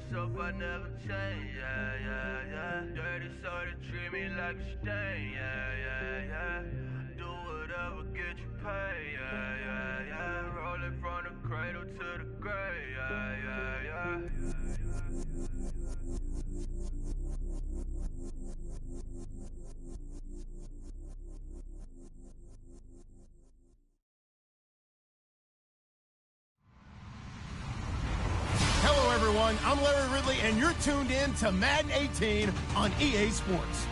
myself, I never change, yeah, yeah, yeah. Dirty soul that treat me like a stain, yeah, yeah, yeah. Do whatever, get you paid, yeah, yeah, yeah. Roll it from the cradle to the grave, yeah, yeah, yeah. Hello, everyone. I'm Larry Ridley, and you're tuned in to Madden 18 on EA Sports.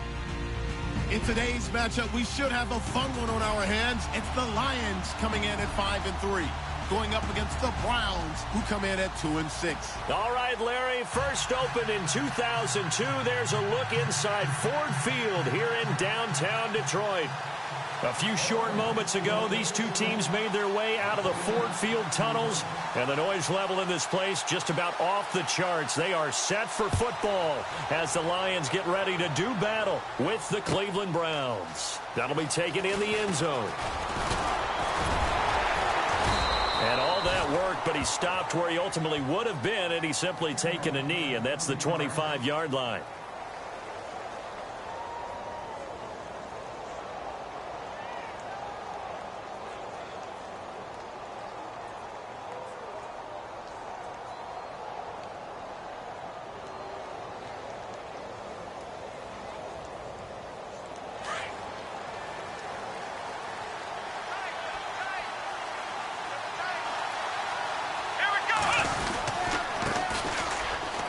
In today's matchup, we should have a fun one on our hands. It's the Lions coming in at 5-3, going up against the Browns, who come in at 2-6. All right, Larry, first opened in 2002. There's a look inside Ford Field here in downtown Detroit. A few short moments ago, these two teams made their way out of the Ford Field tunnels, and the noise level in this place just about off the charts. They are set for football as the Lions get ready to do battle with the Cleveland Browns. That'll be taken in the end zone. And all that worked, but he stopped where he ultimately would have been, and he's simply taken a knee, and that's the 25-yard line.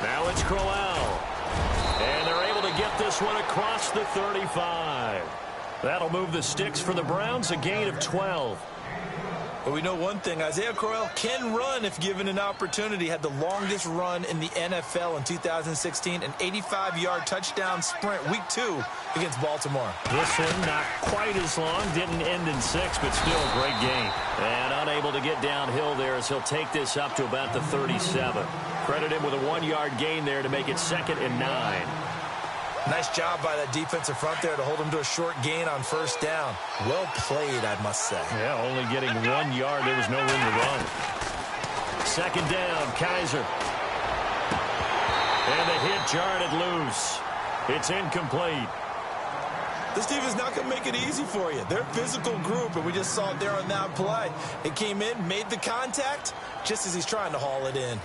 Now it's Crowell. And they're able to get this one across the 35. That'll move the sticks for the Browns, a gain of 12. But we know one thing, Isaiah Crowell can run if given an opportunity. Had the longest run in the NFL in 2016, an 85-yard touchdown sprint, week 2 against Baltimore. This one not quite as long, didn't end in 6, but still a great game. And unable to get downhill there as he'll take this up to about the 37. Credit him with a 1-yard gain there to make it 2nd and 9. Nice job by that defensive front there to hold him to a short gain on first down. Well played, I must say. Yeah, only getting 1 yard. There was no room to run. 2nd down, Kaiser. And the hit jarred it loose. It's incomplete. This team is not going to make it easy for you. They're a physical group, and we just saw it there on that play. It came in, made the contact, just as he's trying to haul it in.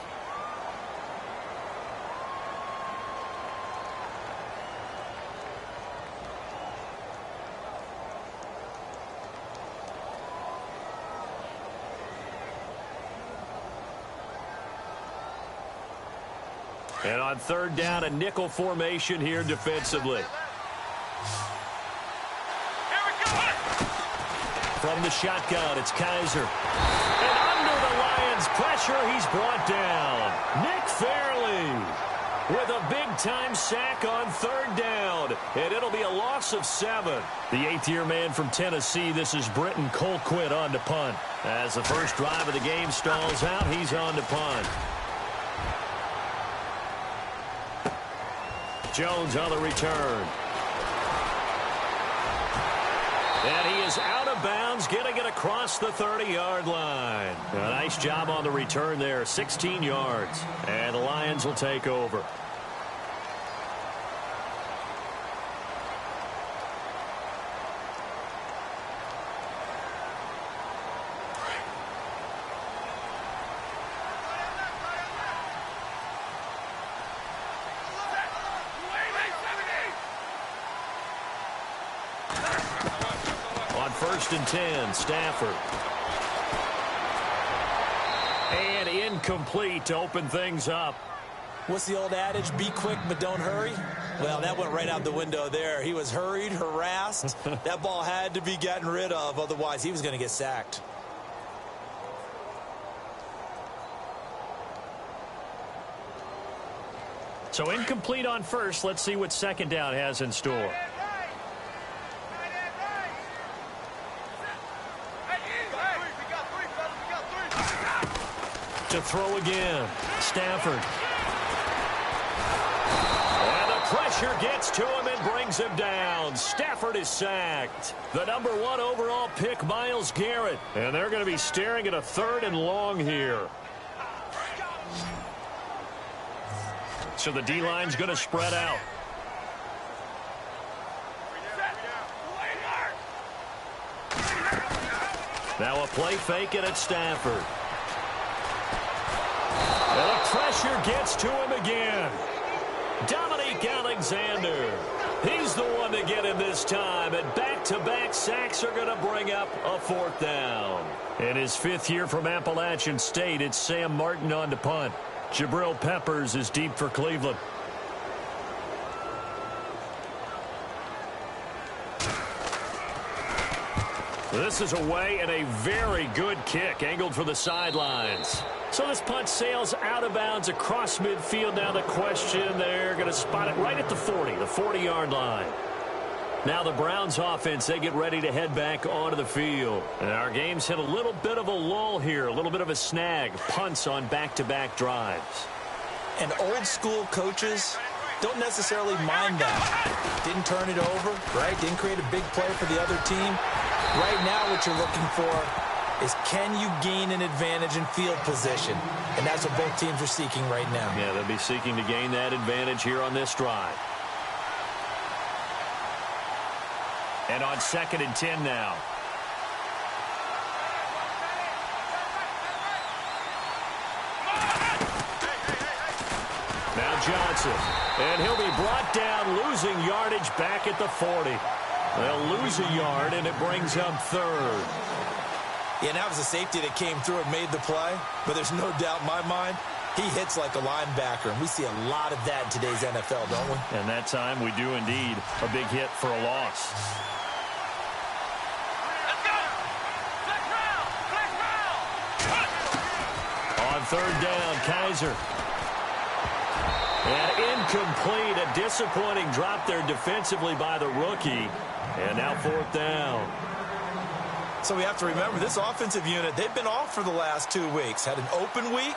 And on 3rd down, a nickel formation here defensively. From the shotgun, it's Kaiser. And under the Lions' pressure, he's brought down. Nick Fairley with a big-time sack on 3rd down. And it'll be a loss of 7. The 8th-year man from Tennessee, this is Britton Colquitt on to punt. As the first drive of the game stalls out, he's on to punt. Jones on the return. And he is out of bounds, getting it across the 30-yard line. A nice job on the return there, 16 yards. And the Lions will take over. On 1st and 10, Stafford. And incomplete to open things up. What's the old adage? Be quick, but don't hurry. Well, that went right out the window there. He was hurried, harassed. That ball had to be gotten rid of. Otherwise, he was going to get sacked. So incomplete on 1st. Let's see what 2nd down has in store. To throw again. Stafford. And the pressure gets to him and brings him down. Stafford is sacked. The number 1 overall pick, Myles Garrett. And they're going to be staring at a 3rd and long here. So the D-line's going to spread out. Now a play fake it at Stafford. And the pressure gets to him again. Dominique Alexander. He's the one to get him this time. And back-to-back sacks are going to bring up a 4th down. In his 5th year from Appalachian State, it's Sam Martin on to punt. Jabril Peppers is deep for Cleveland. This is away and a very good kick angled for the sidelines. So this punt sails out of bounds across midfield. Now the question, they're going to spot it right at the 40-yard line. Now the Browns offense, they get ready to head back onto the field. And our game's hit a little bit of a lull here, a little bit of a snag. Punts on back-to-back drives. And old school coaches don't necessarily mind that. Didn't turn it over, right? Didn't create a big play for the other team. Right now what you're looking for is, can you gain an advantage in field position? And that's what both teams are seeking right now. Yeah, they'll be seeking to gain that advantage here on this drive. And on 2nd and 10 now. Now Johnson. And he'll be brought down, losing yardage back at the 40. They'll lose a yard, and it brings up 3rd. Yeah, that was a safety that came through and made the play. But there's no doubt in my mind, he hits like a linebacker. And we see a lot of that in today's NFL, don't we? And that time we do indeed. A big hit for a loss. On 3rd down, Kaiser. And incomplete. A disappointing drop there defensively by the rookie. And now 4th down. So we have to remember, this offensive unit, they've been off for the last 2 weeks. Had an open week,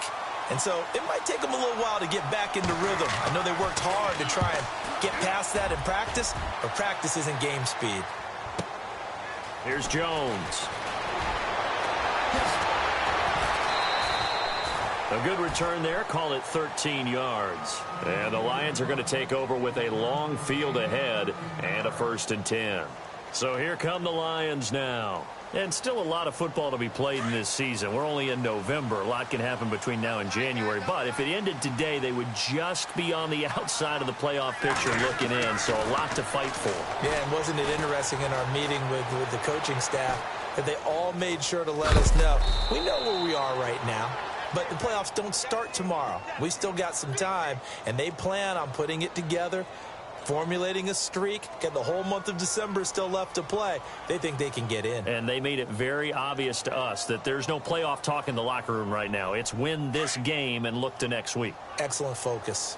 and so it might take them a little while to get back into rhythm. I know they worked hard to try and get past that in practice, but practice isn't game speed. Here's Jones. A good return there. Call it 13 yards. And the Lions are going to take over with a long field ahead and a 1st and 10. So here come the Lions now. And still a lot of football to be played in this season. We're only in November. A lot can happen between now and January. But if it ended today, they would just be on the outside of the playoff picture looking in. So a lot to fight for. Yeah, and wasn't it interesting in our meeting with the coaching staff that they all made sure to let us know, we know where we are right now. But the playoffs don't start tomorrow. We still got some time, and they plan on putting it together, formulating a streak. Got the whole month of December still left to play. They think they can get in. And they made it very obvious to us that there's no playoff talk in the locker room right now. It's win this game and look to next week. Excellent focus.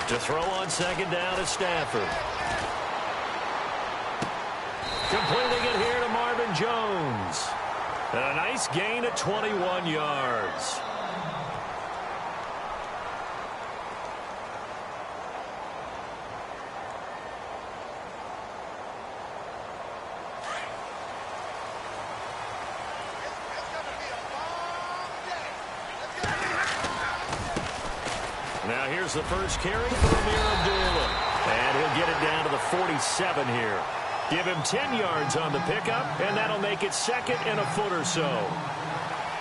To throw on 2nd down is Stafford. Completing it here to Marvin Jones. And a nice gain at 21 yards. Now here's the first carry for Amir Abdullah. And he'll get it down to the 47 here. Give him 10 yards on the pickup, and that'll make it 2nd and a foot or so.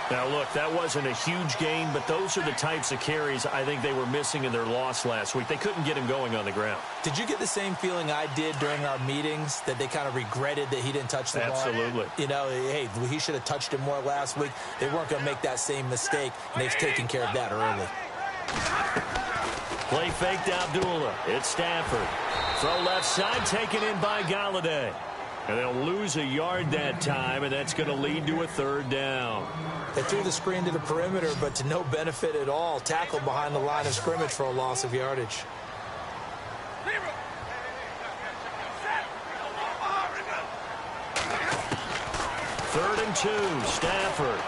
Now, look, that wasn't a huge gain, but those are the types of carries I think they were missing in their loss last week. They couldn't get him going on the ground. Did you get the same feeling I did during our meetings, that they kind of regretted that he didn't touch the ball? Absolutely. You know, hey, he should have touched it more last week. They weren't going to make that same mistake, and they've taken care of that early. Play fake to Abdullah. It's Stafford. Throw left side, taken in by Galladay. And they'll lose a yard that time, and that's going to lead to a 3rd down. They threw the screen to the perimeter, but to no benefit at all. Tackled behind the line of scrimmage for a loss of yardage. 3rd and 2, Stafford.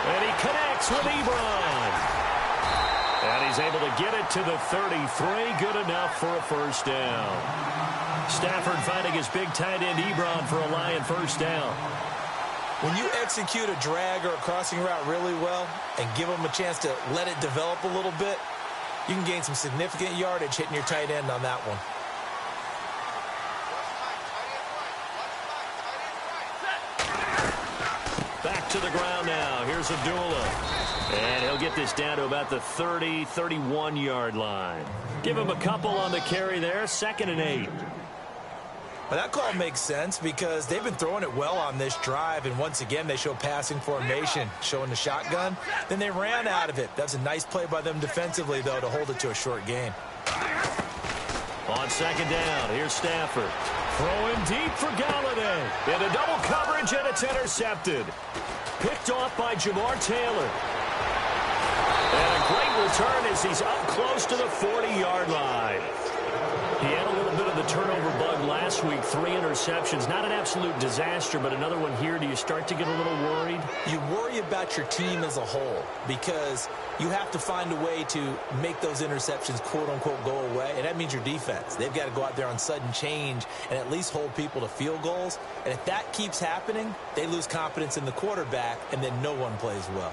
And he connects with Ebron. And he's able to get it to the 33. Good enough for a 1st down. Stafford finding his big tight end Ebron for a Lion 1st down. When you execute a drag or a crossing route really well and give them a chance to let it develop a little bit, you can gain some significant yardage hitting your tight end on that one. Back to the ground now. Here's Abdullah. And he'll get this down to about the 30, 31-yard line. Give him a couple on the carry there. 2nd and 8. Well, that call makes sense because they've been throwing it well on this drive, and once again they show passing formation, showing the shotgun. Then they ran out of it. That's a nice play by them defensively, though, to hold it to a short gain. On 2nd down, here's Stafford. Throwing deep for Galladay. Into double coverage, and it's intercepted. Picked off by Jamar Taylor. And a great return as he's up close to the 40-yard line. He had a little bit of the turnover bug last week, 3 interceptions. Not an absolute disaster, but another one here. Do you start to get a little worried? You worry about your team as a whole because you have to find a way to make those interceptions, quote-unquote, go away, and that means your defense. They've got to go out there on sudden change and at least hold people to field goals. And if that keeps happening, they lose confidence in the quarterback, and then no one plays well.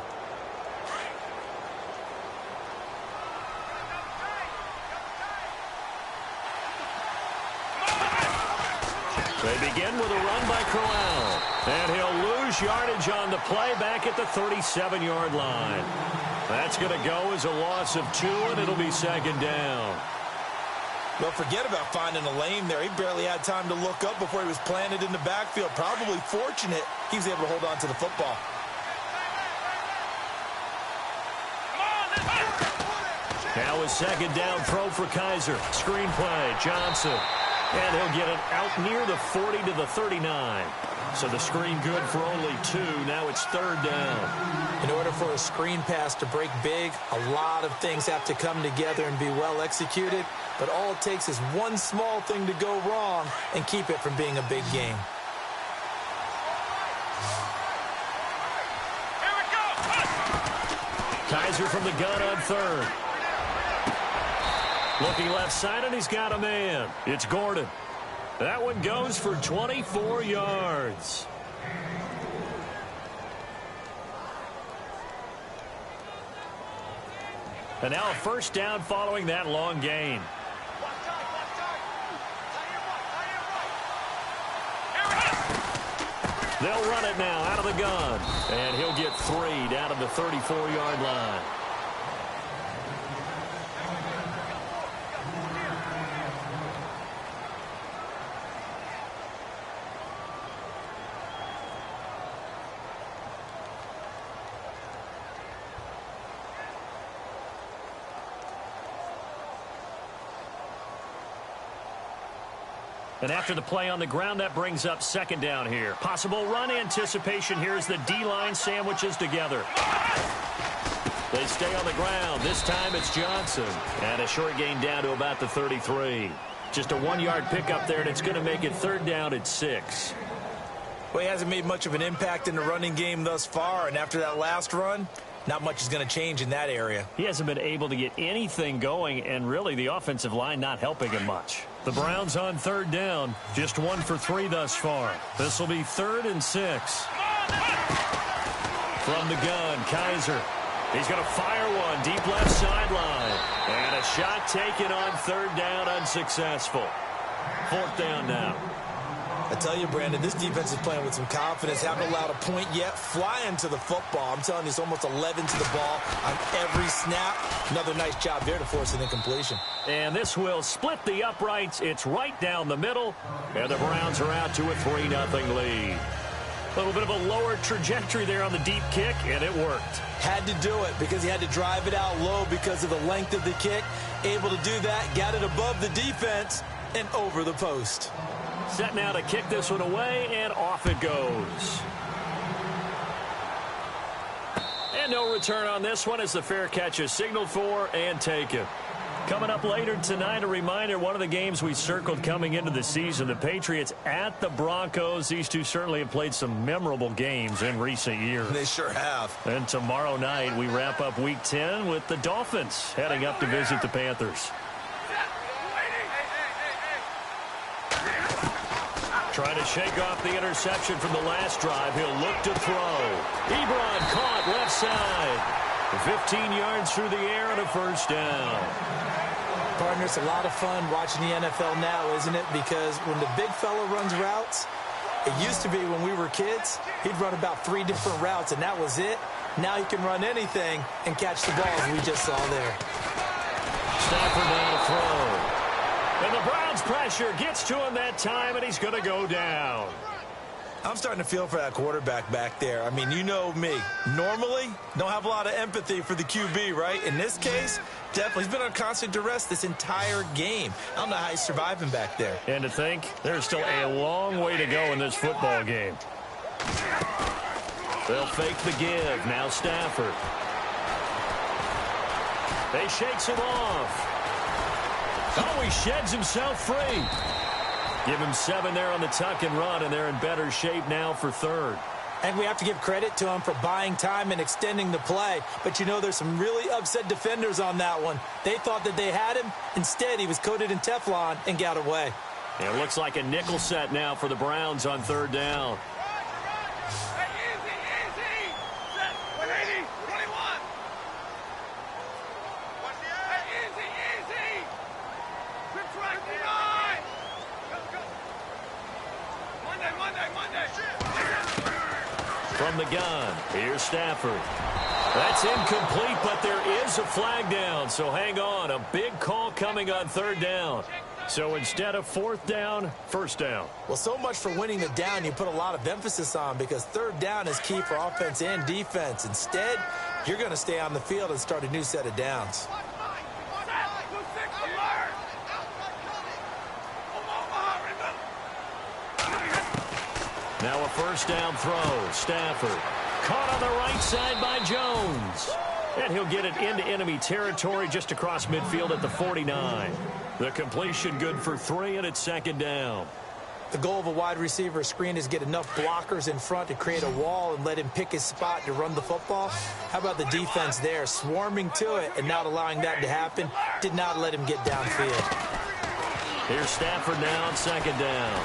They begin with a run by Corral. And he'll lose yardage on the play back at the 37-yard line. That's going to go as a loss of 2, and it'll be 2nd down. Well, forget about finding a lane there. He barely had time to look up before he was planted in the backfield. Probably fortunate he was able to hold on to the football. Now a 2nd down throw for Kaiser. Screen play, Johnson. And he'll get it out near the 40 to the 39. So the screen good for only 2. Now it's 3rd down. In order for a screen pass to break big, a lot of things have to come together and be well executed. But all it takes is one small thing to go wrong and keep it from being a big game. Kaiser from the gun on 3rd. Looking left side, and he's got a man. It's Gordon. That one goes for 24 yards. And now a 1st down following that long gain. They'll run it now out of the gun. And he'll get 3 down to the 34-yard line. And after the play on the ground, that brings up 2nd down here. Possible run anticipation here as the D-line sandwiches together. They stay on the ground. This time it's Johnson. And a short gain down to about the 33. Just a 1-yard pickup there, and it's going to make it 3rd down at 6. Well, he hasn't made much of an impact in the running game thus far, and after that last run, not much is going to change in that area. He hasn't been able to get anything going, and really the offensive line not helping him much. The Browns on 3rd down, just 1 for 3 thus far. This will be 3rd and 6. From the gun, Kaiser. He's going to fire one deep left sideline. And a shot taken on 3rd down, unsuccessful. 4th down now. I tell you, Brandon, this defense is playing with some confidence. Haven't allowed a point yet. Flying to the football. I'm telling you, it's almost 11 to the ball on every snap. Another nice job there to force an incompletion. And this will split the uprights. It's right down the middle. And the Browns are out to a 3-0 lead. A little bit of a lower trajectory there on the deep kick, and it worked. Had to do it because he had to drive it out low because of the length of the kick. Able to do that, got it above the defense and over the post. Set now to kick this one away, and off it goes. And no return on this one as the fair catch is signaled for and taken. Coming up later tonight, a reminder, one of the games we circled coming into the season, the Patriots at the Broncos. These two certainly have played some memorable games in recent years. They sure have. And tomorrow night, we wrap up Week 10 with the Dolphins heading up to visit the Panthers. Trying to shake off the interception from the last drive. He'll look to throw. Ebron caught left side. 15 yards through the air and a first down. Partner, it's a lot of fun watching the NFL now, isn't it? Because when the big fella runs routes, it used to be when we were kids, he'd run about 3 different routes, and that was it. Now he can run anything and catch the ball, as we just saw there. Stafford now to throw. And the Browns pressure gets to him that time, and he's going to go down. I'm starting to feel for that quarterback back there. I mean, you know me. Normally, don't have a lot of empathy for the QB, right? In this case, definitely. He's been on constant duress this entire game. I don't know how he's surviving back there. And to think, there's still a long way to go in this football game. They'll fake the give. Now Stafford. They shakes him off. Oh, he sheds himself free. Give him 7 there on the tuck and run, and they're in better shape now for third. And we have to give credit to him for buying time and extending the play. But, you know, there's some really upset defenders on that one. They thought that they had him. Instead, he was coated in Teflon and got away. It looks like a nickel set now for the Browns on third down. From the gun, here's Stafford. That's incomplete, but there is a flag down, so hang on. A big call coming on third down. So instead of fourth down, first down. Well, so much for winning the down you put a lot of emphasis on, because third down is key for offense and defense. Instead, you're going to stay on the field and start a new set of downs. Now a first down throw. Stafford caught on the right side by Jones. And he'll get it into enemy territory just across midfield at the 49. The completion good for 3, and it's second down. The goal of a wide receiver screen is get enough blockers in front to create a wall and let him pick his spot to run the football. How about the defense there, swarming to it and not allowing that to happen? Did not let him get downfield. Here's Stafford now on second down.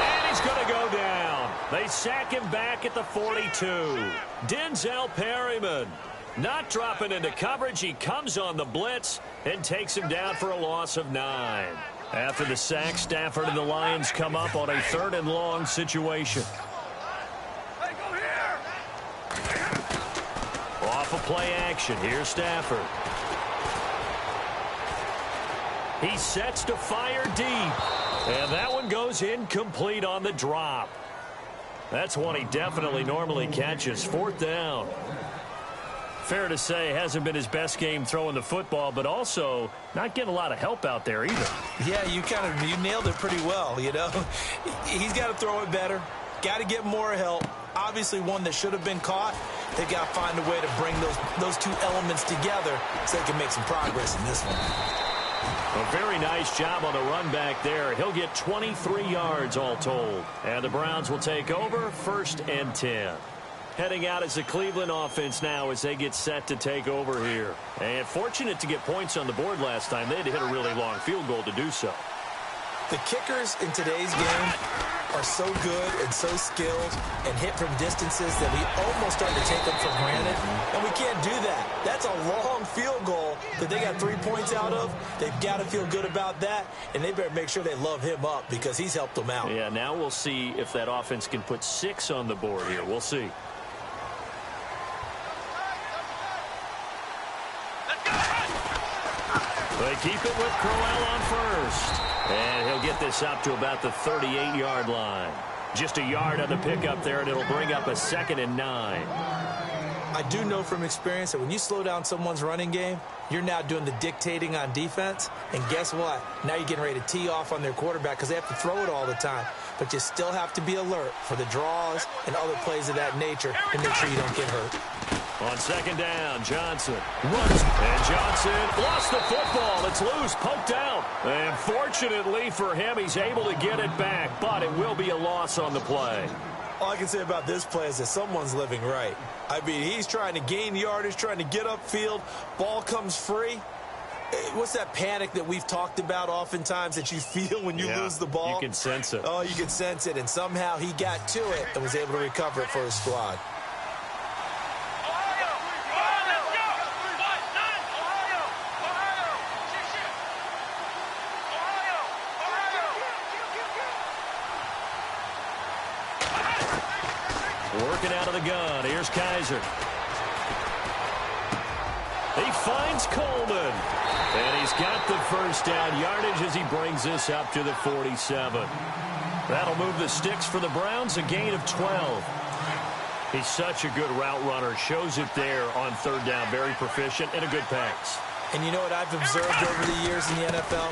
And he's going to go down. They sack him back at the 42. Denzel Perryman not dropping into coverage. He comes on the blitz and takes him down for a loss of 9. After the sack, Stafford and the Lions come up on a 3rd and long situation. Hey, go here! Off of play action, here's Stafford. He sets to fire deep. And that one goes incomplete on the drop. That's one he definitely normally catches. 4th down. Fair to say, hasn't been his best game throwing the football, but also not getting a lot of help out there either. Yeah, you nailed it pretty well, you know. He's got to throw it better. Got to get more help. Obviously one that should have been caught. They've got to find a way to bring those two elements together so they can make some progress in this one. A very nice job on the run back there. He'll get 23 yards all told. And the Browns will take over 1st and 10. Heading out as the Cleveland offense now as they get set to take over here. And fortunate to get points on the board last time. They had to hit a really long field goal to do so. The kickers in today's game are so good and so skilled and hit from distances that we almost start to take them for granted. And we can't do that. That's a long field goal that they got 3 points out of. They've got to feel good about that, and they better make sure they love him up because he's helped them out. Yeah, now we'll see if that offense can put 6 on the board here. We'll see. They keep it with Crowell on first. And he'll get this up to about the 38-yard line. Just a yard on the pickup there, and it'll bring up a 2nd and 9. I do know from experience that when you slow down someone's running game, you're now doing the dictating on defense. And guess what? Now you're getting ready to tee off on their quarterback because they have to throw it all the time. But you still have to be alert for the draws and other plays of that nature and make sure you don't get hurt. On 2nd down, Johnson runs, and Johnson lost the football. It's loose, poked out. And fortunately for him, he's able to get it back, but it will be a loss on the play. All I can say about this play is that someone's living right. I mean, he's trying to gain yardage, trying to get upfield. Ball comes free, What's that panic that we've talked about oftentimes that you feel when you lose the ball? You can sense it. Oh, you can sense it, and somehow he got to it and was able to recover it for his squad. Working out of the gun. Here's Kaiser. He finds Coleman. And he's got the first down yardage as he brings this up to the 47. That'll move the sticks for the Browns, a gain of 12. He's such a good route runner. Shows it there on third down. Very proficient and a good pass. And you know what I've observed over the years in the NFL?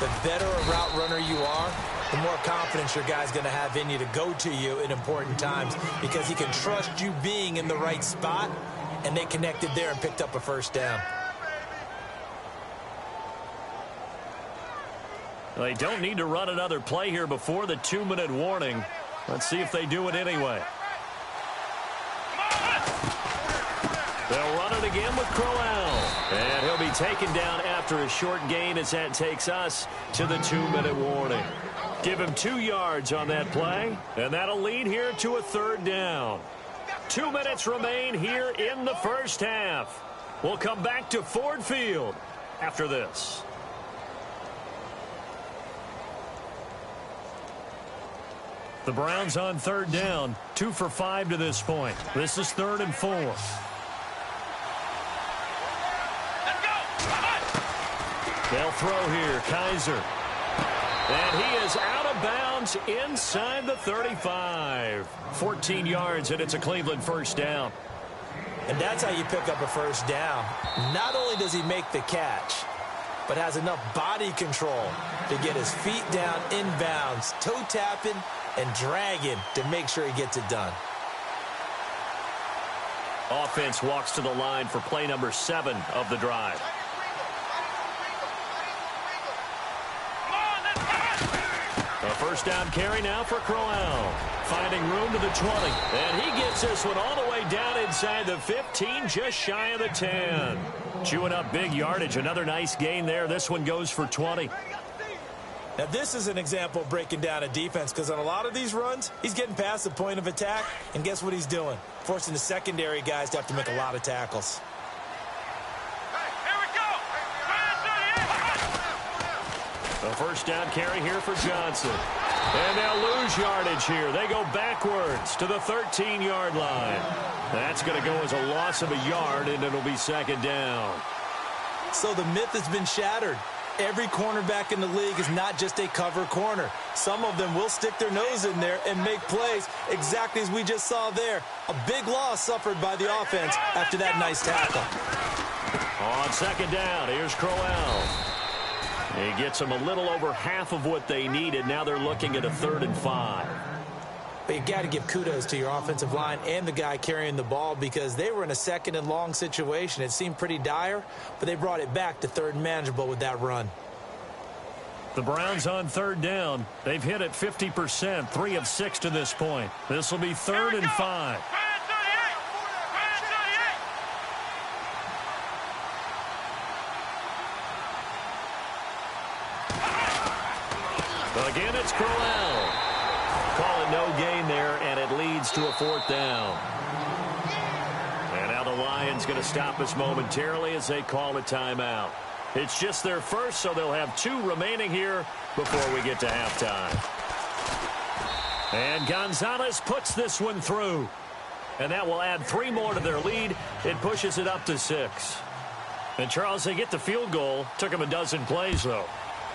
The better a route runner you are, the more confidence your guy's going to have in you to go to you in important times because he can trust you being in the right spot, and they connected there and picked up a first down. They don't need to run another play here before the 2-minute warning. Let's see if they do it anyway. They'll run it again with Crowell. And he'll be taken down after a short gain as that takes us to the 2-minute warning. Give him 2 yards on that play, and that'll lead here to a third down. 2 minutes remain here in the first half. We'll come back to Ford Field after this. The Browns on third down, 2 for 5 to this point. This is 3rd and 4. They'll throw here, Kaiser. And he is out of bounds inside the 35. 14 yards, and it's a Cleveland first down. And that's how you pick up a first down. Not only does he make the catch, but has enough body control to get his feet down inbounds, toe tapping and dragging to make sure he gets it done. Offense walks to the line for play number 7 of the drive. A first down carry now for Crowell. Finding room to the 20. And he gets this one all the way down inside the 15, just shy of the 10. Chewing up big yardage. Another nice gain there. This one goes for 20. Now, this is an example of breaking down a defense because on a lot of these runs, he's getting past the point of attack, and guess what he's doing? Forcing the secondary guys to have to make a lot of tackles. A first down carry here for Johnson. And they'll lose yardage here. They go backwards to the 13-yard line. That's going to go as a loss of a yard, and it'll be second down. So the myth has been shattered. Every cornerback in the league is not just a cover corner. Some of them will stick their nose in there and make plays exactly as we just saw there. A big loss suffered by the offense after that nice tackle. On second down, here's Crowell. He gets them a little over half of what they needed. Now they're looking at a 3rd and 5. But you got to give kudos to your offensive line and the guy carrying the ball because they were in a 2nd and long situation. It seemed pretty dire, but they brought it back to 3rd and manageable with that run. The Browns on third down. They've hit it 50%, 3 of 6 to this point. This will be 3rd and 5. Again, it's Crowell. Call it no gain there, and it leads to a 4th down. And now the Lions going to stop us momentarily as they call a timeout. It's just their first, so they'll have 2 remaining here before we get to halftime. And Gonzalez puts this one through. And that will add 3 more to their lead. It pushes it up to 6. And, Charles, they get the field goal. Took them a dozen plays, though.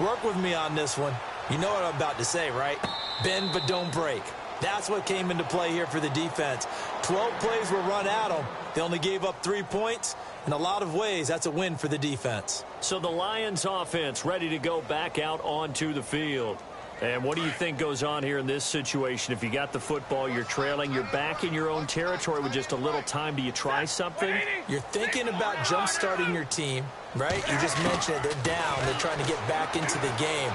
Work with me on this one. You know what I'm about to say, right? Bend but don't break. That's what came into play here for the defense. 12 plays were run at them. They only gave up 3 points. In a lot of ways, that's a win for the defense. So the Lions offense ready to go back out onto the field. And what do you think goes on here in this situation? If you got the football, you're trailing, you're back in your own territory with just a little time. Do you try something? You're thinking about jump-starting your team, right? You just mentioned it. They're down. They're trying to get back into the game.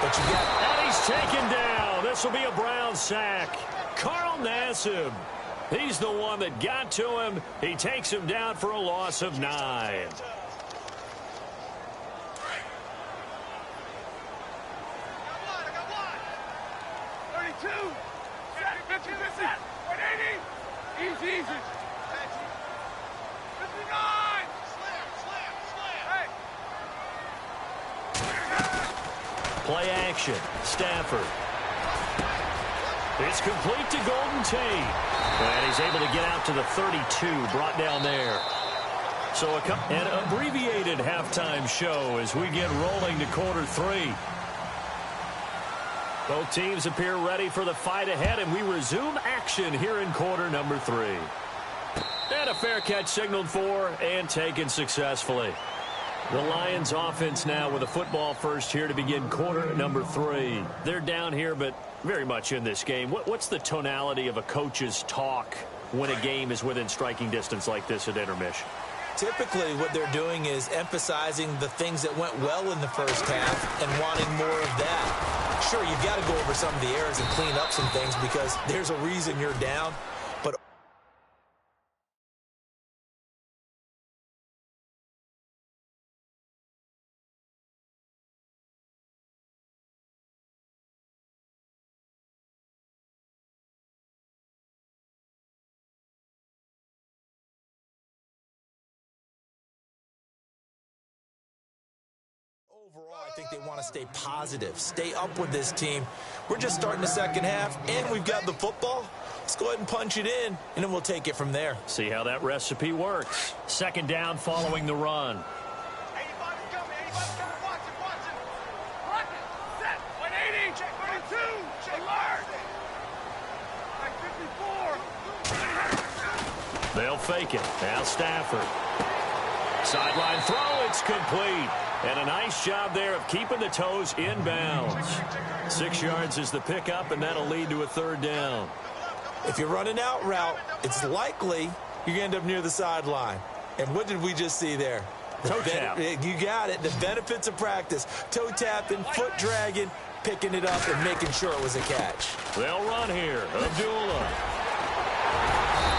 But you got... And he's taken down. This will be a Brown sack. Carl Nassib. He's the one that got to him. He takes him down for a loss of 9. Play action. Stafford. It's complete to Golden Tate. And he's able to get out to the 32, brought down there. So an abbreviated halftime show as we get rolling to quarter 3. Both teams appear ready for the fight ahead, and we resume action here in quarter number 3. And a fair catch signaled for and taken successfully. The Lions offense now with a football first here to begin quarter number 3. They're down here, but very much in this game. What's the tonality of a coach's talk when a game is within striking distance like this at intermission? Typically, what they're doing is emphasizing the things that went well in the first half and wanting more of that. Sure, you've got to go over some of the errors and clean up some things because there's a reason you're down. But overall, I think they want to stay positive, stay up with this team. We're just starting the second half, and we've got the football. Let's go ahead and punch it in, and then we'll take it from there. See how that recipe works. Second down following the run. Anybody's coming, watch it. Lock it, set, 180, check 32, check alert. 54. They'll fake it. Now Stafford. Sideline throw, it's complete. And a nice job there of keeping the toes in bounds. 6 yards is the pickup, and that'll lead to a third down. If you're running out route, it's likely you're going to end up near the sideline. And what did we just see there? Toe tap. You got it. The benefits of practice. Toe tapping, foot dragging, picking it up, and making sure it was a catch. They'll run here. Abdullah.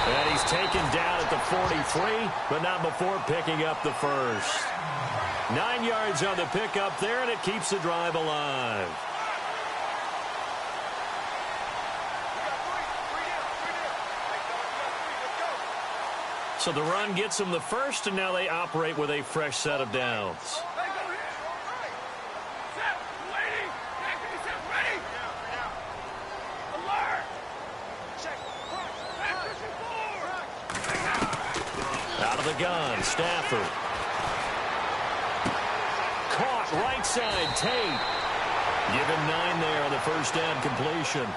And he's taken down at the 43, but not before picking up the first. 9 yards on the pickup there, and it keeps the drive alive. So the run gets them the first, and now they operate with a fresh set of downs. Out of the gun, Stafford. Caught right side, Tate. Give him 9 there on the first down completion.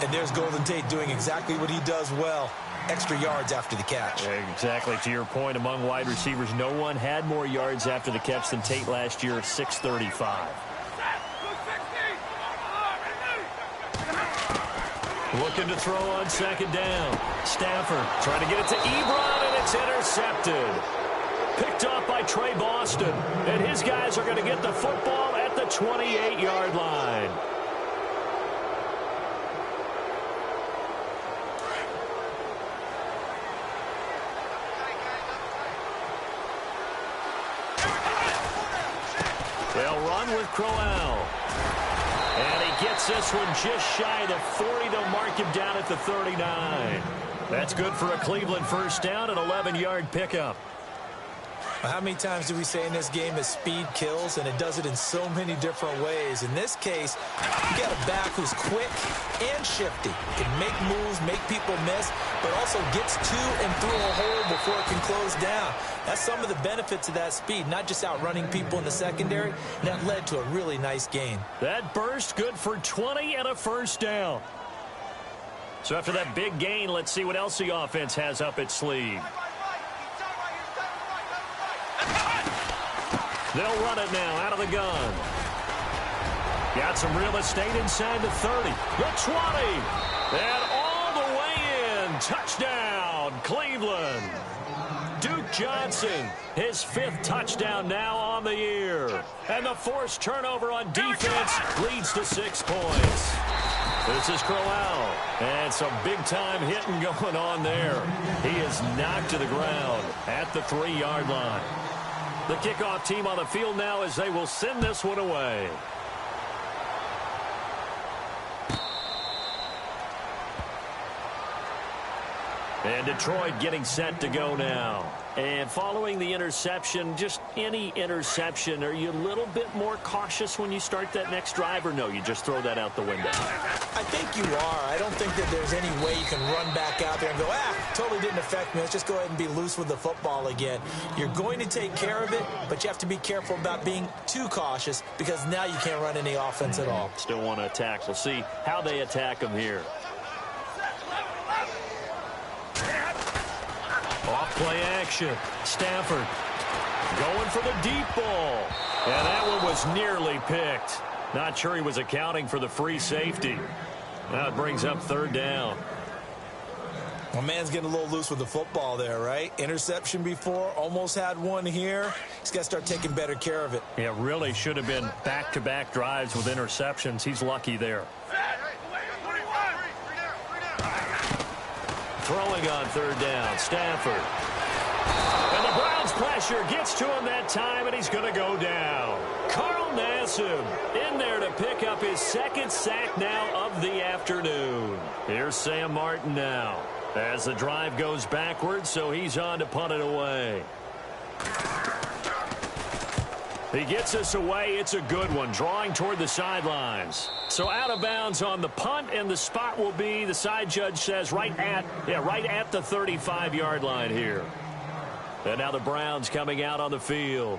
And there's Golden Tate doing exactly what he does well. Extra yards after the catch. Exactly to your point, among wide receivers, no one had more yards after the catch than Tate last year, 635. Looking to throw on second down. Stafford trying to get it to Ebron, and it's intercepted. Picked off by Trey Boston, and his guys are going to get the football at the 28-yard line. They'll run with Crowell. And he gets this one just shy of the 40 to mark him down at the 39. That's good for a Cleveland first down, an 11-yard pickup. How many times do we say in this game that speed kills, and it does it in so many different ways? In this case, you got a back who's quick and shifty. Can make moves, make people miss, but also gets to and through a hole before it can close down. That's some of the benefits of that speed, not just outrunning people in the secondary, and that led to a really nice gain. That burst good for 20 and a first down. So after that big gain, let's see what else the offense has up its sleeve. They'll run it now out of the gun. Got some real estate inside the 30. The 20. And all the way in. Touchdown, Cleveland. Duke Johnson, his 5th touchdown now on the year. And the forced turnover on defense leads to 6 points. This is Crowell. And some big-time hitting going on there. He is knocked to the ground at the 3-yard line. The kickoff team on the field now as they will send this one away. And Detroit getting set to go now. And following the interception, just any interception, are you a little bit more cautious when you start that next drive, or no, you just throw that out the window? I think you are. I don't think that there's any way you can run back out there and go, totally didn't affect me. Let's just go ahead and be loose with the football again. You're going to take care of it, but you have to be careful about being too cautious because now you can't run any offense at all. Still want to attack. We'll see how they attack them here. Off-play action. Stafford going for the deep ball. And that one was nearly picked. Not sure he was accounting for the free safety. Now it brings up third down. My man's getting a little loose with the football there, right? Interception before, almost had one here. He's got to start taking better care of it. Yeah, really should have been back-to-back drives with interceptions. He's lucky there. Throwing on third down, Stafford. And the Browns pressure gets to him that time, and he's going to go down. Carl Nassib in there to pick up his second sack now of the afternoon. Here's Sam Martin now as the drive goes backwards, so he's on to punt it away. He gets us away. It's a good one, drawing toward the sidelines. So out of bounds on the punt, and the spot will be, the side judge says, right at the 35-yard line here. And now the Browns coming out on the field.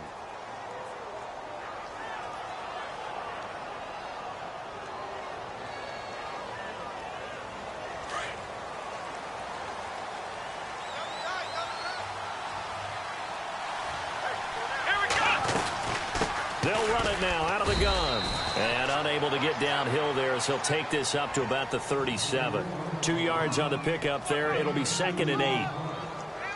They'll run it now out of the gun. And unable to get downhill there as he'll take this up to about the 37. 2 yards on the pickup there. It'll be 2nd and 8.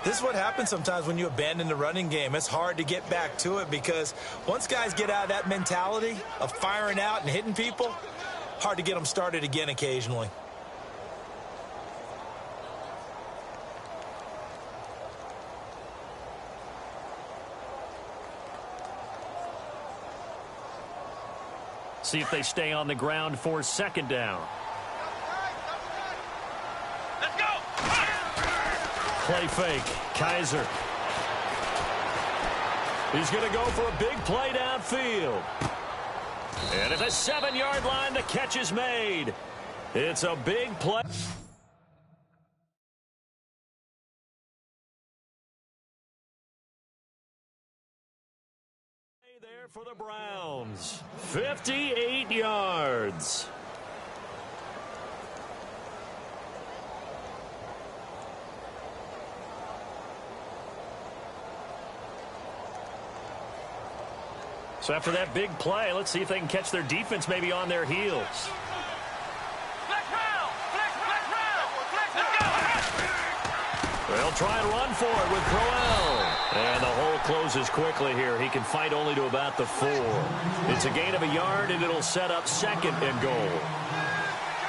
This is what happens sometimes when you abandon the running game. It's hard to get back to it because once guys get out of that mentality of firing out and hitting people, hard to get them started again occasionally. See if they stay on the ground for second down. Let's go! Play fake. Kaiser. He's going to go for a big play downfield. And at the 7-yard line, the catch is made. It's a big play. There for the Browns. 58 yards. So after that big play, let's see if they can catch their defense maybe on their heels. They'll try and run for it with Crowell. And the hole closes quickly here. He can fight only to about the 4. It's a gain of a yard, and it'll set up 2nd and goal.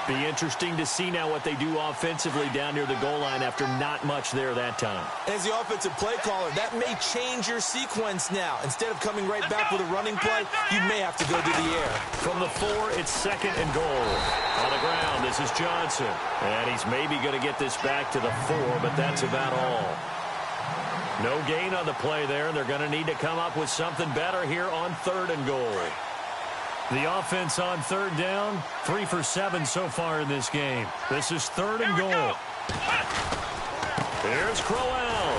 Be interesting to see now what they do offensively down near the goal line after not much there that time. As the offensive play caller, that may change your sequence now. Instead of coming right back with a running play, you may have to go to the air. From the 4, it's 2nd and goal. On the ground, this is Johnson. And he's maybe going to get this back to the 4, but that's about all. No gain on the play there, and they're going to need to come up with something better here on 3rd and goal. The offense on 3rd down, 3 for 7 so far in this game. This is 3rd and goal. Here's Crowell.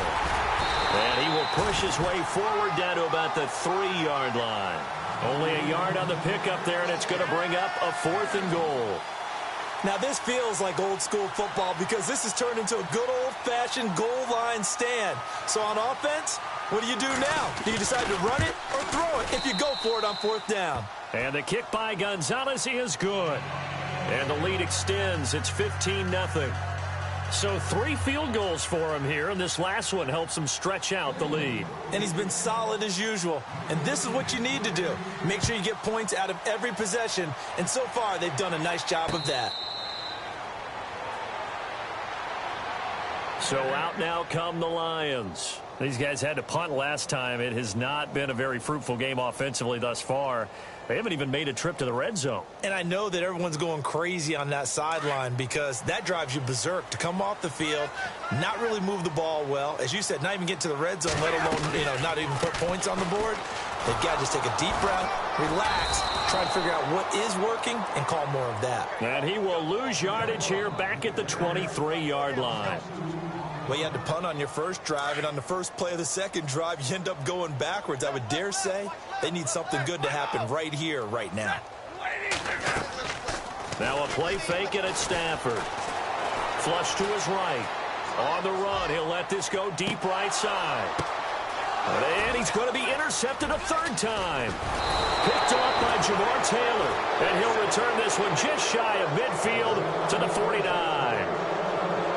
And he will push his way forward down to about the 3-yard line. Only a yard on the pickup there, and it's going to bring up a 4th and goal. Now, this feels like old-school football because this has turned into a good old-fashioned goal line stand. So on offense, what do you do now? Do you decide to run it or throw it if you go for it on 4th down? And the kick by Gonzalez is good. And the lead extends. It's 15-0. So 3 field goals for him here, and this last one helps him stretch out the lead. And he's been solid as usual. And this is what you need to do. Make sure you get points out of every possession. And so far, they've done a nice job of that. So out now come the Lions. These guys had to punt last time. It has not been a very fruitful game offensively thus far. They haven't even made a trip to the red zone. And I know that everyone's going crazy on that sideline because that drives you berserk to come off the field, not really move the ball well. As you said, not even get to the red zone, let alone, not even put points on the board. They've got to just take a deep breath, relax, try to figure out what is working, and call more of that. And he will lose yardage here back at the 23-yard line. Well, you had to punt on your first drive, and on the first play of the second drive, you end up going backwards. I would dare say they need something good to happen right here, right now. Now a play fake it at Stafford. Flush to his right. On the run, he'll let this go deep right side. And he's going to be intercepted a third time. Picked off by Jamar Taylor. And he'll return this one just shy of midfield to the 49.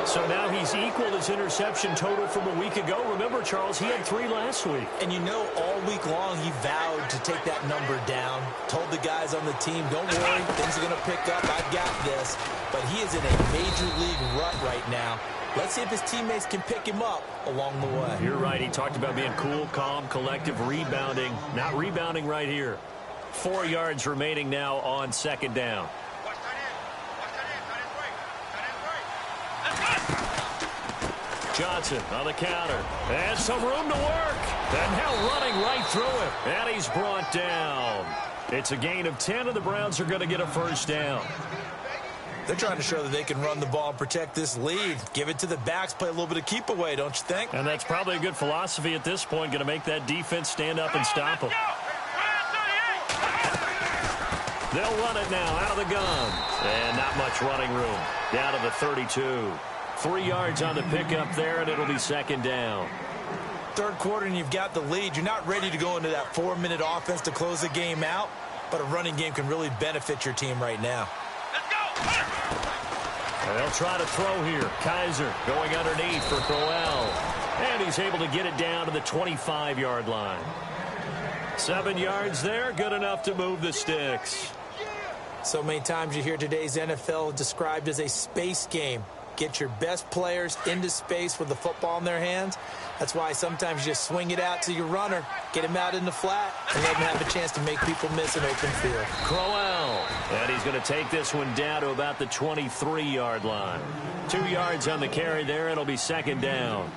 So now he's equaled his interception total from a week ago. Remember, Charles, he had 3 last week. And all week long he vowed to take that number down. Told the guys on the team, don't worry, things are going to pick up. I've got this. But he is in a major league rut right now. Let's see if his teammates can pick him up along the way. You're right. He talked about being cool, calm, collective, rebounding. Not rebounding right here. 4 yards remaining now on second down. Johnson on the counter. And some room to work. And now running right through him. And he's brought down. It's a gain of 10, and the Browns are going to get a first down. They're trying to show that they can run the ball and protect this lead. Give it to the backs, play a little bit of keep away, don't you think? And that's probably a good philosophy at this point, going to make that defense stand up and stop them. They'll run it now out of the gun. And not much running room. Down to the 32. 3 yards on the pickup there, and it'll be second down. Third quarter, and you've got the lead. You're not ready to go into that 4-minute offense to close the game out, but a running game can really benefit your team right now. They'll try to throw here. Kaiser going underneath for Crowell. And he's able to get it down to the 25-yard line. 7 yards there, good enough to move the sticks. So many times you hear today's NFL described as a space game. Get your best players into space with the football in their hands. That's why sometimes you just swing it out to your runner, get him out in the flat, and let him have a chance to make people miss an open field. Crowell. And he's going to take this one down to about the 23-yard line. 2 yards on the carry there. It'll be second down.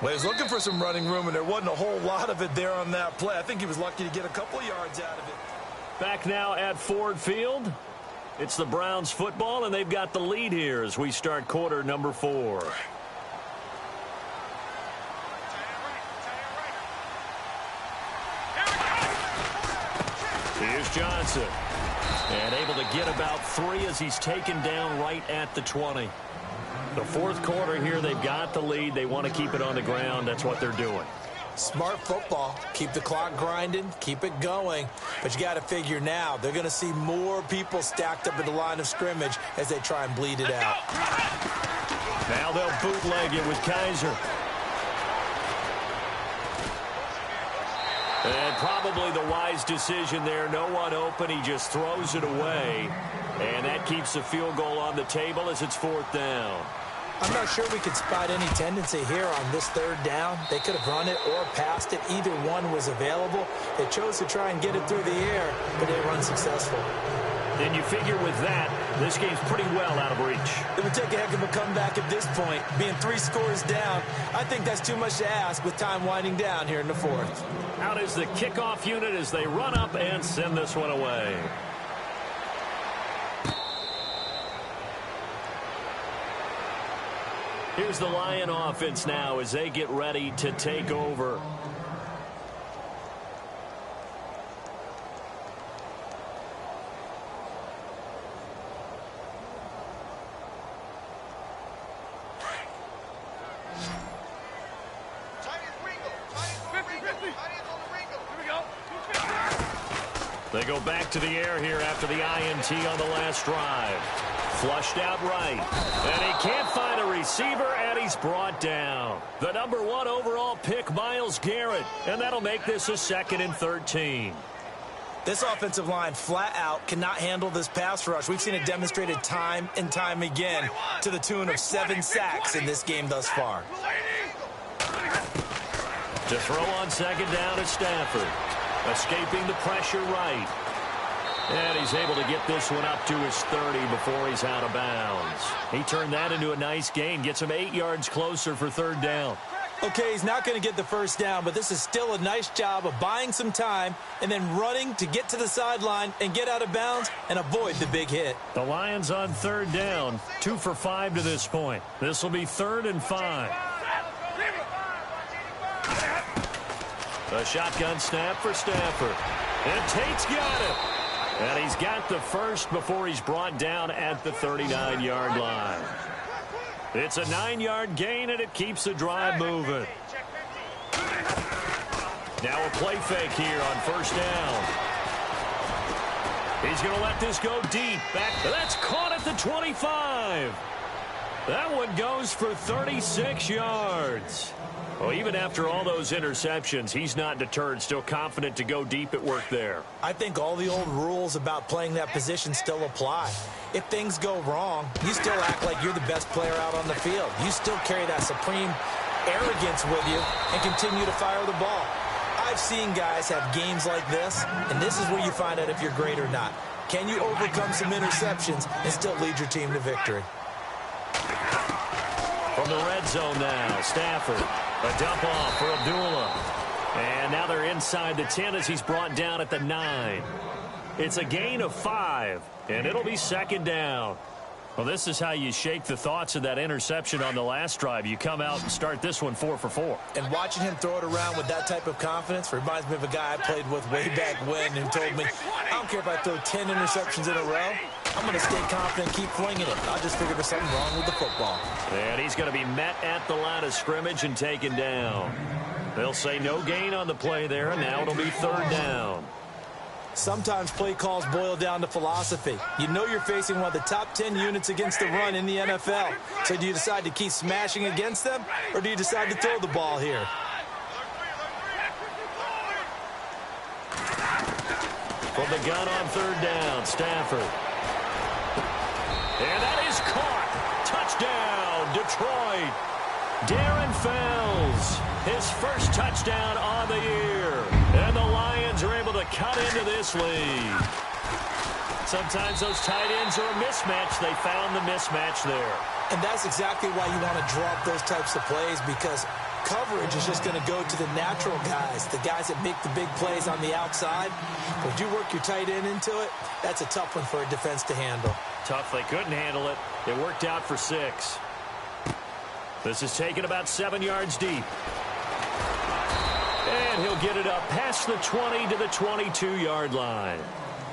Well, he was looking for some running room, and there wasn't a whole lot of it there on that play. I think he was lucky to get a couple of yards out of it. Back now at Ford Field. It's the Browns football, and they've got the lead here as we start quarter number 4. Here's Johnson. And able to get about 3 as he's taken down right at the 20. The fourth quarter here, they've got the lead. They want to keep it on the ground. That's what they're doing. Smart football. Keep the clock grinding. Keep it going. But you got to figure now, they're going to see more people stacked up at the line of scrimmage as they try and bleed it out. Now they'll bootleg it with Kaiser. And probably the wise decision there. No one open. He just throws it away. And that keeps the field goal on the table as it's fourth down. I'm not sure we could spot any tendency here on this third down. They could have run it or passed it. Either one was available. They chose to try and get it through the air, but they were unsuccessful. And you figure with that, this game's pretty well out of reach. It would take a heck of a comeback at this point. Being 3 scores down, I think that's too much to ask with time winding down here in the fourth. Out is the kickoff unit as they run up and send this one away. Here's the Lion offense now as they get ready to take over. They go back to the air here after the INT on the last drive. Flushed out right. And he can't find a receiver, and he's brought down. The number 1 overall pick, Myles Garrett. And that'll make this a 2nd and 13. This offensive line flat out cannot handle this pass rush. We've seen it demonstrated time and time again to the tune of 7 sacks in this game thus far. To throw on second down is Stafford. Escaping the pressure right. And he's able to get this one up to his 30 before he's out of bounds. He turned that into a nice gain, gets him 8 yards closer for third down. Okay, he's not going to get the first down, but this is still a nice job of buying some time and then running to get to the sideline and get out of bounds and avoid the big hit. The Lions on third down, 2 for 5 to this point. This will be 3rd and 5. A shotgun snap for Stafford. And Tate's got it. And he's got the first before he's brought down at the 39-yard line. It's a 9-yard gain, and it keeps the drive moving. Now a play fake here on first down. He's going to let this go deep. That's caught at the 25. That one goes for 36 yards. Well, even after all those interceptions, he's not deterred, still confident to go deep at work there. I think all the old rules about playing that position still apply. If things go wrong, you still act like you're the best player out on the field. You still carry that supreme arrogance with you and continue to fire the ball. I've seen guys have games like this, and this is where you find out if you're great or not. Can you overcome some interceptions and still lead your team to victory? From the red zone now, Stafford. A dump off for Abdullah. And now they're inside the 10 as he's brought down at the 9. It's a gain of 5, and it'll be second down. Well, this is how you shake the thoughts of that interception on the last drive. You come out and start this one 4 for 4. And watching him throw it around with that type of confidence reminds me of a guy I played with way back when who told me, I don't care if I throw 10 interceptions in a row. I'm going to stay confident, keep flinging it. I just figured there's something wrong with the football. And he's going to be met at the line of scrimmage and taken down. They'll say no gain on the play there, and now it'll be third down. Sometimes play calls boil down to philosophy. You know you're facing one of the top 10 units against the run in the NFL. So do you decide to keep smashing against them, or do you decide to throw the ball here? From the gun on third down, Stafford. And that is caught. Touchdown, Detroit. Darren Fells, his first touchdown on the year. And the Lions are able to cut into this lead. Sometimes those tight ends are a mismatch. They found the mismatch there. And that's exactly why you want to drop those types of plays, because coverage is just going to go to the natural guys, the guys that make the big plays on the outside. But if you work your tight end into it, that's a tough one for a defense to handle. Tough. They couldn't handle it. It worked out for 6. This is taken about 7 yards deep. And he'll get it up past the 20 to the 22-yard line.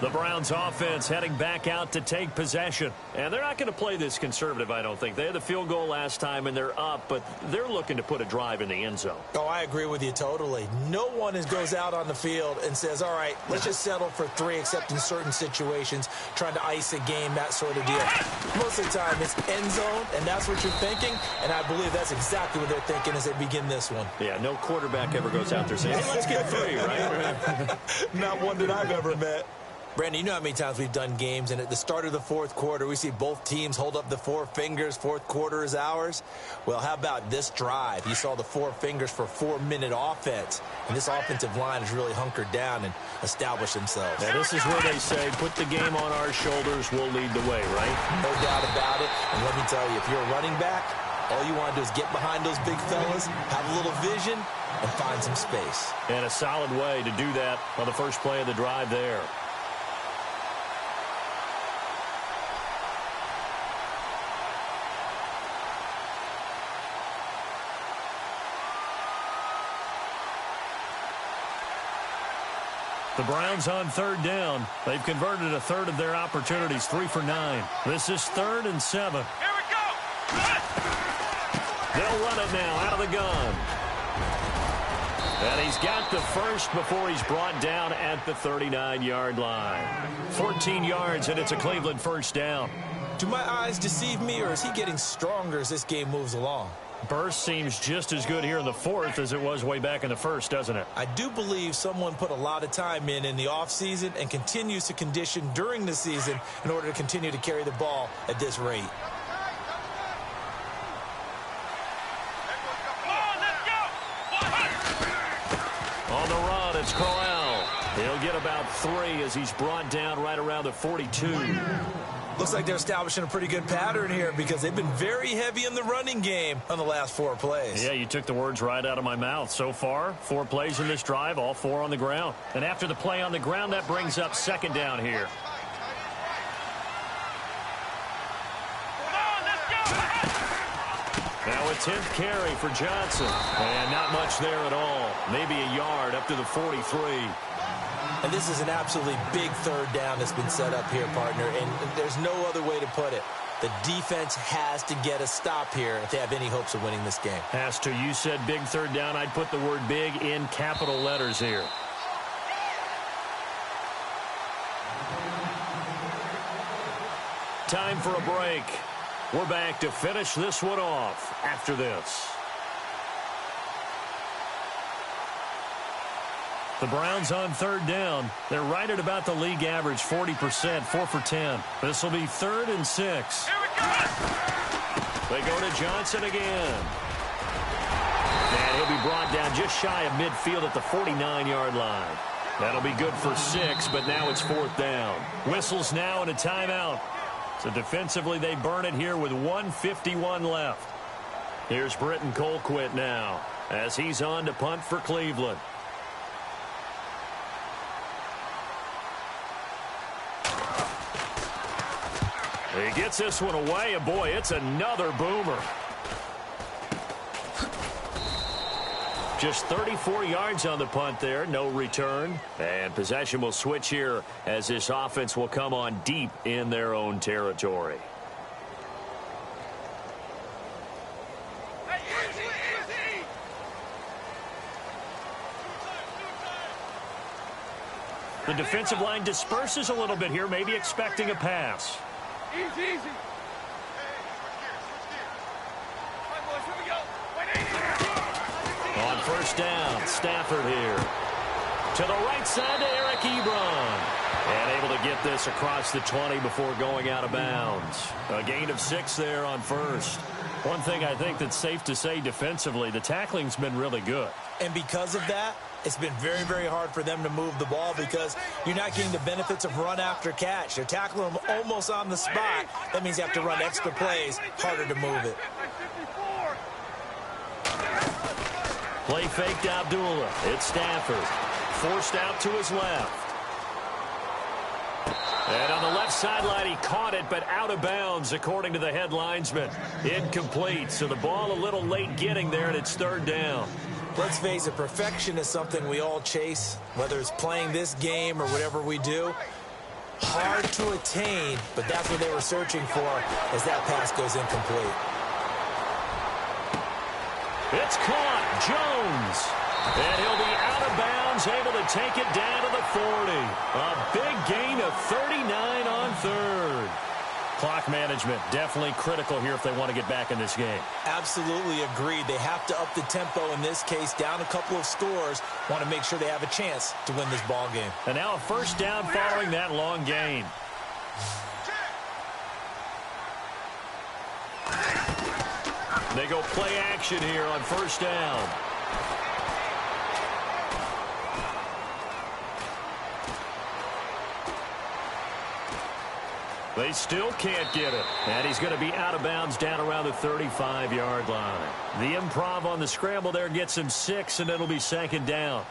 The Browns offense heading back out to take possession. And they're not going to play this conservative, I don't think. They had the field goal last time, and they're up, but they're looking to put a drive in the end zone. Oh, I agree with you totally. No one goes out on the field and says, all right, let's just settle for 3, except in certain situations, trying to ice a game, that sort of deal. Most of the time, it's end zone, and that's what you're thinking, and I believe that's exactly what they're thinking as they begin this one. Yeah, no quarterback ever goes out there saying, hey, let's get 3, right? Not one that I've ever met. Brandon, you know how many times we've done games, and at the start of the fourth quarter, we see both teams hold up the 4 fingers, fourth quarter is ours. Well, how about this drive? You saw the 4 fingers for 4-minute offense, and this offensive line has really hunkered down and established themselves. Now, this is where they say, put the game on our shoulders, we'll lead the way, right? No doubt about it, and let me tell you, if you're a running back, all you want to do is get behind those big fellas, have a little vision, and find some space. And a solid way to do that on the first play of the drive there. The Browns on third down. They've converted a third of their opportunities, 3 for 9. This is 3rd and 7. Here we go. They'll run it now out of the gun. And he's got the first before he's brought down at the 39-yard line. 14 yards, and it's a Cleveland first down. Do my eyes deceive me, or is he getting stronger as this game moves along? Burst seems just as good here in the 4th as it was way back in the 1st, doesn't it? I do believe someone put a lot of time in the offseason and continues to condition during the season in order to continue to carry the ball at this rate. Come on, let's go. On the run, it's Crowell. He'll get about 3 as he's brought down right around the 42. Looks like they're establishing a pretty good pattern here because they've been very heavy in the running game on the last 4 plays. Yeah, you took the words right out of my mouth. So far, 4 plays in this drive, all 4 on the ground. And after the play on the ground, that brings up 2nd down here. Now a 10th carry for Johnson. And not much there at all. Maybe a yard up to the 43. And this is an absolutely big 3rd down that's been set up here, partner. And there's no other way to put it. The defense has to get a stop here if they have any hopes of winning this game. Has to. You said big 3rd down. I'd put the word big in capital letters here. Time for a break. We're back to finish this one off after this. The Browns on 3rd down. They're right at about the league average, 40%, 4 for 10. This will be 3rd and 6. Here we go. They go to Johnson again. And he'll be brought down just shy of midfield at the 49-yard line. That'll be good for 6, but now it's 4th down. Whistles now and a timeout. So defensively, they burn it here with 1:51 left. Here's Britton Colquitt now as he's on to punt for Cleveland. He gets this one away, and boy, it's another boomer. Just 34 yards on the punt there, no return. And possession will switch here as this offense will come on deep in their own territory. The defensive line disperses a little bit here, maybe expecting a pass. Easy, easy. On 1st down, Stafford here. To the right side to Eric Ebron. And able to get this across the 20 before going out of bounds. A gain of 6 there on 1st. One thing I think that's safe to say defensively, the tackling's been really good. And because of that, it's been very, very hard for them to move the ball because you're not getting the benefits of run after catch. They're tackling them almost on the spot. That means you have to run extra plays, harder to move it. Play fake to Abdullah. It's Stafford. Forced out to his left. And on the left sideline, he caught it, but out of bounds, according to the head linesman. Incomplete, so the ball a little late getting there, and it's 3rd down. Let's face it, perfection is something we all chase, whether it's playing this game or whatever we do. Hard to attain, but that's what they were searching for as that pass goes incomplete. It's caught. Jones. And he'll be out of bounds, able to take it down to the 40. A big gain of 39 on 3rd. Clock management definitely critical here if they want to get back in this game. Absolutely agreed. They have to up the tempo in this case, down a couple of scores. Want to make sure they have a chance to win this ball game. And now a 1st down following that long gain. They go play action here on 1st down. They still can't get it. And he's going to be out of bounds down around the 35-yard line. The improv on the scramble there gets him 6, and it'll be 2nd down.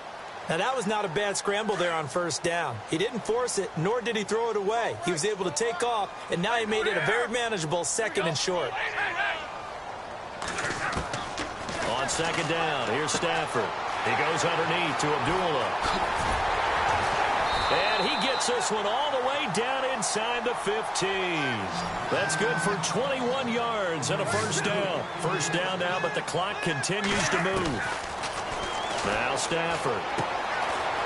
Now, that was not a bad scramble there on 1st down. He didn't force it, nor did he throw it away. He was able to take off, and now he made it a very manageable 2nd and short. On 2nd down, here's Stafford. He goes underneath to Abdullah. And he gets this one all the way down inside the 15. That's good for 21 yards and a 1st down. 1st down now, but the clock continues to move. Now Stafford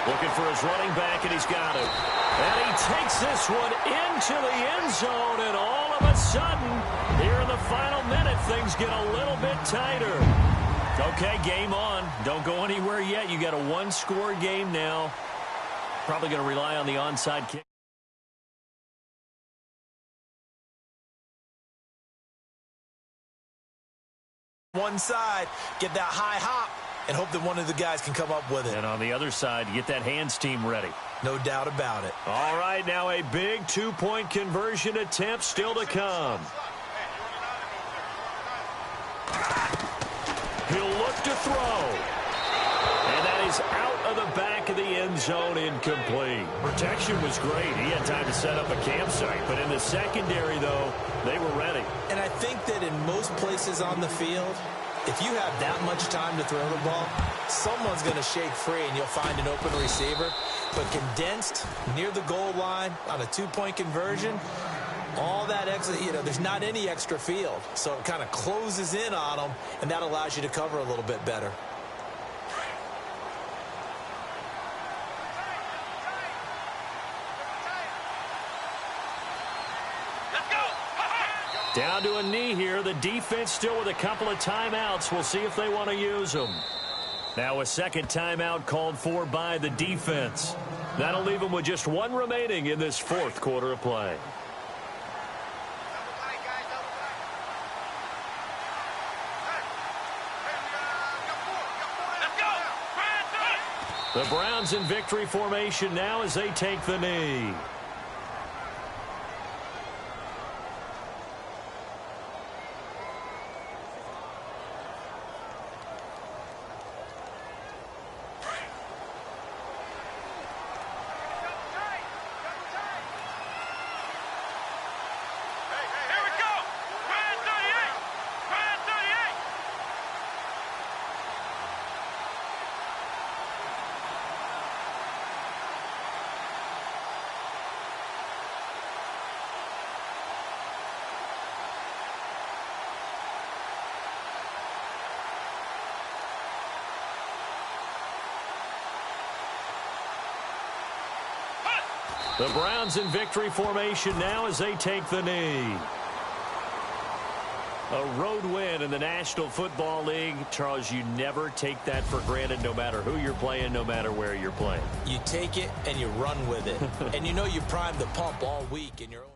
looking for his running back, and he's got it. And he takes this one into the end zone, and all of a sudden, here in the final minute, things get a little bit tighter. Okay, game on. Don't go anywhere yet. You got a 1-score game now. Probably going to rely on the onside kick. One side, get that high hop, and hope that one of the guys can come up with it. And on the other side, get that hands team ready. No doubt about it. All right, now a big two-point conversion attempt still to come. He'll look to throw. And that is out of the back of the end zone, incomplete. Protection was great. He had time to set up a campsite. But in the secondary, though, they were ready. And I think that in most places on the field, if you have that much time to throw the ball, someone's going to shake free and you'll find an open receiver. But condensed near the goal line on a two-point conversion, all that extra, there's not any extra field. So it kind of closes in on them, and that allows you to cover a little bit better. Down to a knee here. The defense still with a couple of timeouts. We'll see if they want to use them. Now a second timeout called for by the defense. That'll leave them with just one remaining in this fourth quarter of play. The Browns in victory formation now as they take the knee. The Browns in victory formation now as they take the knee. A road win in the National Football League. Charles, you never take that for granted no matter who you're playing, no matter where you're playing. You take it and you run with it. And you primed the pump all week in your own.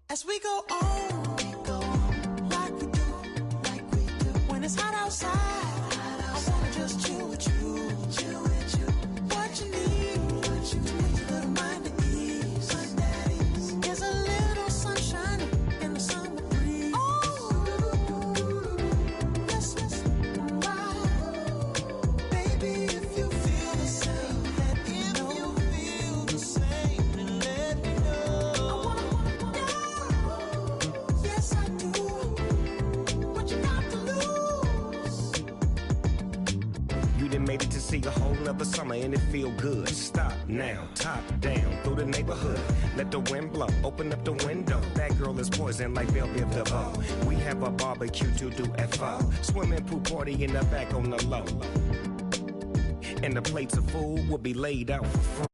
As we go on like we do. When it's hot outside, I wanna just chill with you. What you need, to put your little mind at ease. There's a little sunshine in the summer breeze. Oh, let's ride. Baby, if you feel the same, let me know. If you feel the same, then let me know. Yes, I do. What you got to lose? You done made it to see a whole nother summer and it feel good. Stop now, top down through the neighborhood. Let the wind blow, open up the window. That girl is poison like Belle DeVoe. We have a barbecue to do FO. Swimming pool party in the back on the low. And the plates of food will be laid out for free.